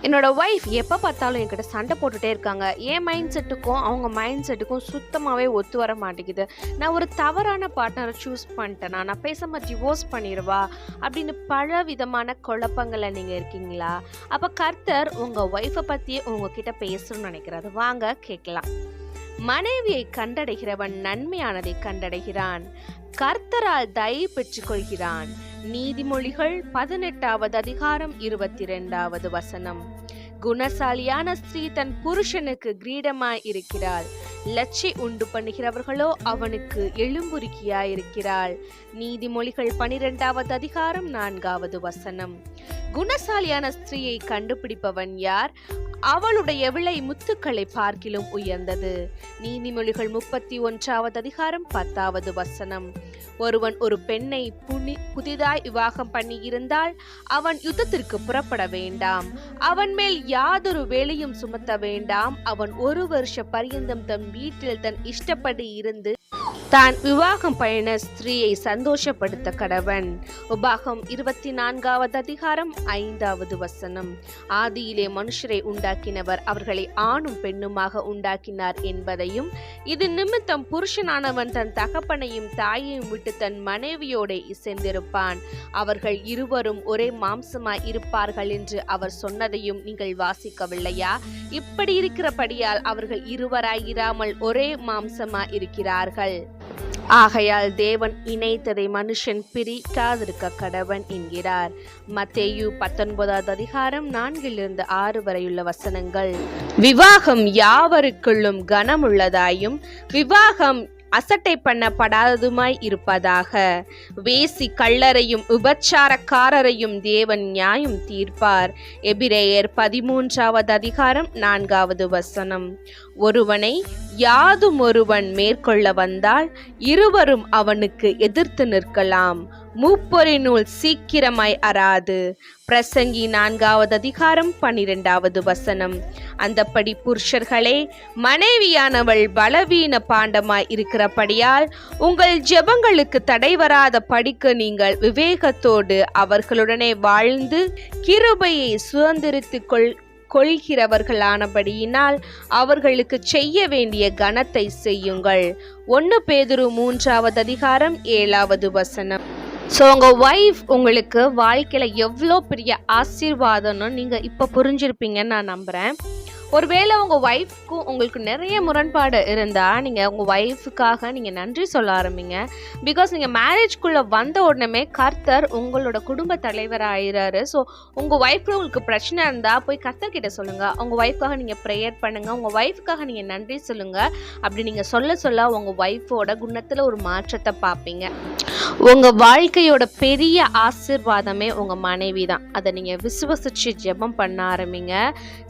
என்னோட ஒய்ஃப் எப்போ பார்த்தாலும் என்கிட்ட சண்டை போட்டுகிட்டே இருக்காங்க. என் மைண்ட் செட்டுக்கும் அவங்க மைண்ட் செட்டுக்கும் சுத்தமாகவே ஒத்து வர மாட்டேங்குது. நான் ஒரு தவறான பார்ட்னரை சூஸ் பண்ணிட்டேனா, நான் பேசாமல் டிவோர்ஸ் பண்ணிடுவா அப்படின்னு பல விதமான குழப்பங்களில் நீங்கள் இருக்கீங்களா? அப்போ கர்த்தர் உங்கள் ஒய்ஃபை பற்றியே உங்ககிட்ட பேசணும்னு நினைக்கிறாரு. வாங்க கேட்கலாம். மனைவியை கண்டடைகிறவன் நன்மையானதை கண்டடைகிறான், கர்த்தரால் தயை பெற்றுக் கொள்கிறான். நீதிமொழிகள் 18வது அதிகாரம் 22வது வசனம். குணசாலியான ஸ்திரீ தன் புருஷனுக்கு கிரீடமாய் இருக்கிறாள், லட்சை உண்டு பண்ணுகிறவர்களோ அவனுக்கு எழும்புருக்கியாய் இருக்கிறாள். நீதிமொழிகள் 12வது அதிகாரம் 4வது வசனம். குணசாலியான ஸ்திரீயை கண்டுபிடிப்பவன் யார்? அவளுடைய விலை முத்துக்களை பார்க்கிலும் உயர்ந்தது. நீதிமொழிகள் 31வது அதிகாரம் 10வது வசனம். ஒருவன் ஒரு பெண்ணை புதிதாய் விவாகம் பண்ணி இருந்தால் அவன் யுத்தத்திற்கு புறப்பட வேண்டாம், அவன் மேல் யாதொரு வேலையும் சுமத்த வேண்டாம். அவன் 1 வருஷ பரியந்தம் தன் வீட்டில் தன் இஷ்டப்படி இருந்து தான் விவாகம் பயண ஸ்திரீயை சந்தோஷப்படுத்த கடவன். உபாகம் 24வது அதிகாரம் 5வது வசனம். ஆதியிலே மனுஷரை உண்டாக்கினவர் அவர்களை ஆணும் பெண்ணுமாக உண்டாக்கினார் என்பதையும், இது நிமித்தம் புருஷனானவன் தன் தகப்பனையும் தாயையும் விட்டு தன் மனைவியோட இசைந்திருப்பான், அவர்கள் இருவரும் ஒரே மாம்சமாய் இருப்பார்கள் என்று அவர் சொன்னதையும் நீங்கள் வாசிக்கவில்லையா? இப்படி இருக்கிறபடியால் அவர்கள் இருவராய் இராமல் ஒரே மாம்சமாய் இருக்கிறார்கள். ஆகையால் தேவன் இணைத்ததை மனுஷன் பிரிக்காதிருக்க கடவன் என்கிறார். மத்தேயு 19வது அதிகாரம் 4லிருந்து 6 வரையுள்ள வசனங்கள். விவாகம் யாவருக்குள்ளும் கனமுள்ளதாயும் விவாகம் அசட்டை பண்ணப்படாததுமாய் இருப்பதாக. வேசி கள்ளரையும் உபச்சாரக்காரரையும் தேவன் நியாயம் தீர்ப்பார். எபிரேயர் 13வது அதிகாரம் 4வது வசனம். ஒருவனை யாதும் ஒருவன் மேற்கொள்ள வந்தால் இருவரும் அவனுக்கு எதிர்த்து நிற்கலாம், மூப்பொரினுள் சீக்கிரமாய் அறாது. பிரசங்கி 4வது அதிகாரம் 12வது வசனம். அந்தப்படி புருஷர்களே, மனைவியானவள் பலவீன பாண்டமாய் இருக்கிறபடியால் உங்கள் ஜெபங்களுக்கு தடை வராத படிக்க நீங்கள் விவேகத்தோடு அவர்களுடனே வாழ்ந்து கிருபையை சுதந்திரித்துக் கொள்கிறவர்களானபடியினால் அவர்களுக்கு செய்ய வேண்டிய கனத்தை செய்யுங்கள். 1 பேதுரு 3வது அதிகாரம் 7வது வசனம். ஸோ உங்கள் ஒய்ஃப் உங்களுக்கு வாழ்க்கையில் எவ்வளோ பெரிய ஆசீர்வாதம்னு நீங்கள் இப்போ புரிஞ்சிருப்பீங்கன்னு நான் நம்புகிறேன். ஒருவேளை உங்கள் ஒய்ஃப்க்கும் உங்களுக்கு நிறைய முரண்பாடு இருந்தால் நீங்கள் உங்கள் ஒய்ஃபுக்காக நீங்கள் நன்றி சொல்ல ஆரம்பிங்க. பிகாஸ் நீங்கள் மேரேஜ்குள்ளே வந்த உடனே கர்த்தர் உங்களோட குடும்ப தலைவர் ஆகிறாரு. ஸோ உங்கள் ஒய்ஃப்க்கு உங்களுக்கு பிரச்சனை இருந்தால் போய் கர்த்தர்கிட்ட சொல்லுங்கள். உங்கள் ஒய்ஃப்காக நீங்கள் ப்ரேயர் பண்ணுங்கள், உங்கள் ஒய்ஃபுக்காக நீங்கள் நன்றி சொல்லுங்கள். அப்படி நீங்கள் சொல்ல உங்கள் ஒய்ஃபோட குணத்தில் ஒரு மாற்றத்தை பார்ப்பீங்க. உங்கள் வாழ்க்கையோட பெரிய ஆசீர்வாதமே உங்கள் மனைவி தான். அதை நீங்கள் விசுவசிச்சு ஜெபம் பண்ண ஆரம்பிங்க.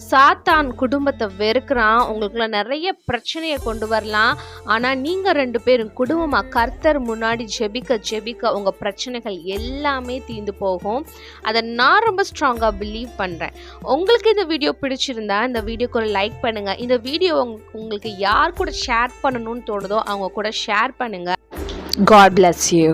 சாத்தான் குடும்பத்தை வெறுக்கிறான், உங்களுக்குள்ள நிறைய பிரச்சனையை கொண்டு வரலாம். ஆனால் நீங்கள் 2 பேரும் குடும்பமாக கர்த்தர் முன்னாடி ஜெபிக்க உங்கள் பிரச்சனைகள் எல்லாமே தீர்ந்து போகும். அதை நான் ரொம்ப ஸ்ட்ராங்காக பிலீவ் பண்ணுறேன். உங்களுக்கு இந்த வீடியோ பிடிச்சிருந்தா இந்த வீடியோக்கு ஒரு லைக் பண்ணுங்கள். இந்த வீடியோ உங்களுக்கு யார் கூட ஷேர் பண்ணணும்னு தோணுதோ அவங்க கூட ஷேர் பண்ணுங்கள். God bless you.